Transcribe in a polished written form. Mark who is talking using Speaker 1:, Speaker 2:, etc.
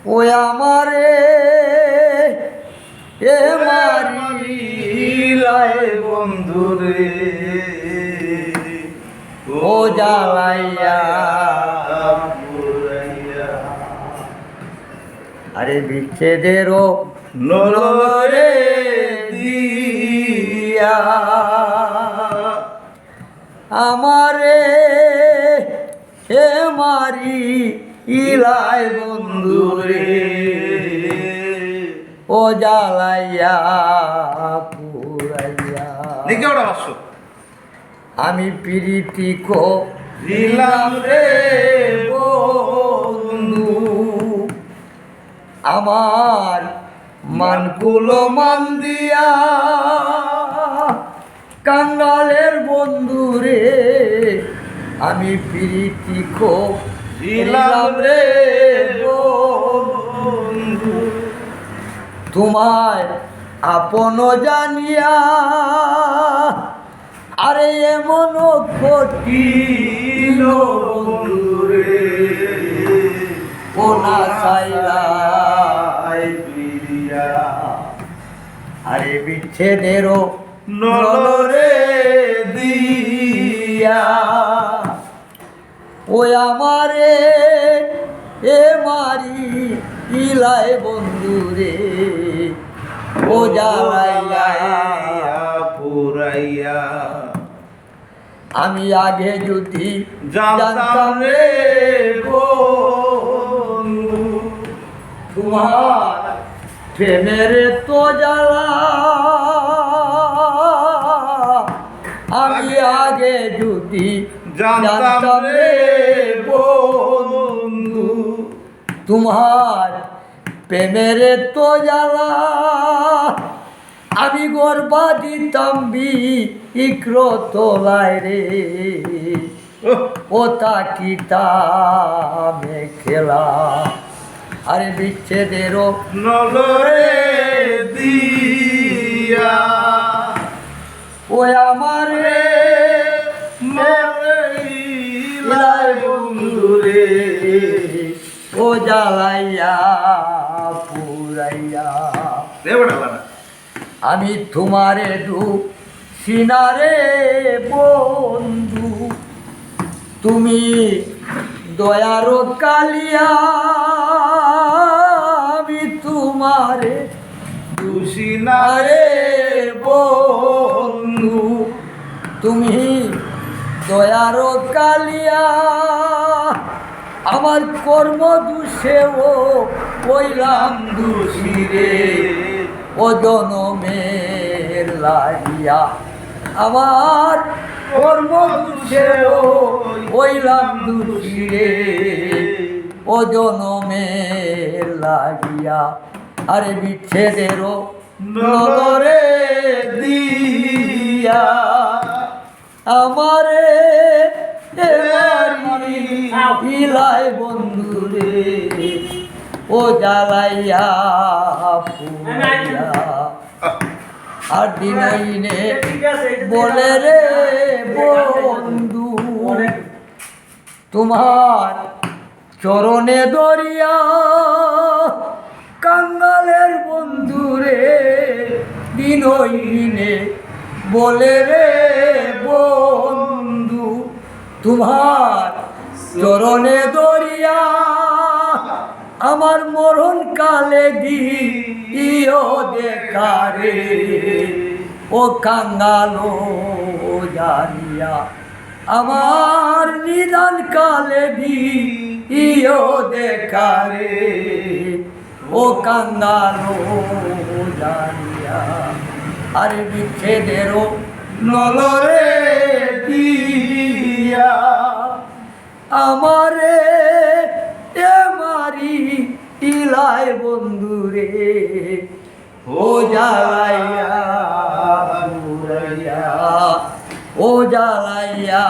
Speaker 1: ওই আমারে এ মারিলায় বন্ধুরে ও জ্বালাইয়া আরে বিচ্ছেদেরও নলরে দিয়া আমারে এ মারি ইলায় বন্ধুরে ও জ্বালাইয়া পুরাইয়া আমি প্রীতি করিলাম রে বন্ধু আমার মানকুলো মান দিয়া কাঙ্গালের বন্ধু রে আমি প্রীতি করিলাম রে বন্ধু তোমায় আপন জানিয়া আরে এমন কঠিন বন্ধুরে কোনা সাইলাই প্রিয়া আরে বিচ্ছেদেরও নলরে দিয়া ওই আমারে এ মারি ইলায় বন্ধুরে ও জ্বালাইয়া পুরাইয়া আমি আগে যদি জানতাম রে বন্ধু তোমার প্রেমের তো জ্বালা আমি আগে যদি জানতাম রে বন্ধু তোমার প্রেমের তো জ্বালা আমি গর্বা দিতাম বিক্র তোলায় রে ও তাকিতামে খেলা আরে বিচ্ছেদেরও নলরে দিয়া ওই আমার রে মারিলায় বন্ধুরে ও জ্বালাইয়া পুরাইয়া আমি তোমারে সিনারে বন্ধু তুমি দয়ার কালিয়া আমি তোমারে সিনারে বন্ধু তুমি দয়ার কালিয়া আমার কর্ম দোষেও কইলাম দোষী রে ও জনমের লাগিয়া আমার কর্ম দোষেও কইলাম দোষী রে ও জনমের লাগিয়া আরে বিচ্ছেদেরও নলরে দিয়া আমারে ইলায় বন্ধুরে ও জ্বালাইয়া পুরাইয়া আর দিনে বলে রে বন্ধু তোমার চরণে দরিয়া কাঙ্গালের বন্ধুরে দিনে বলে রে বন্ধু তোমার চরণে দরিয়া আমার মরণ কালে দিও দেখারে ও কাঙ্গালো জানিয়া আমার নিদান কালে দিও দেখারে ও কাঙ্গালো জানিয়া আরে বিচ্ছেদেরও নলরে দিয়া আমারে এ মারি ইলায় বন্ধুরে ও জ্বালাইয়া পুরাইয়া ও জ্বালাইয়া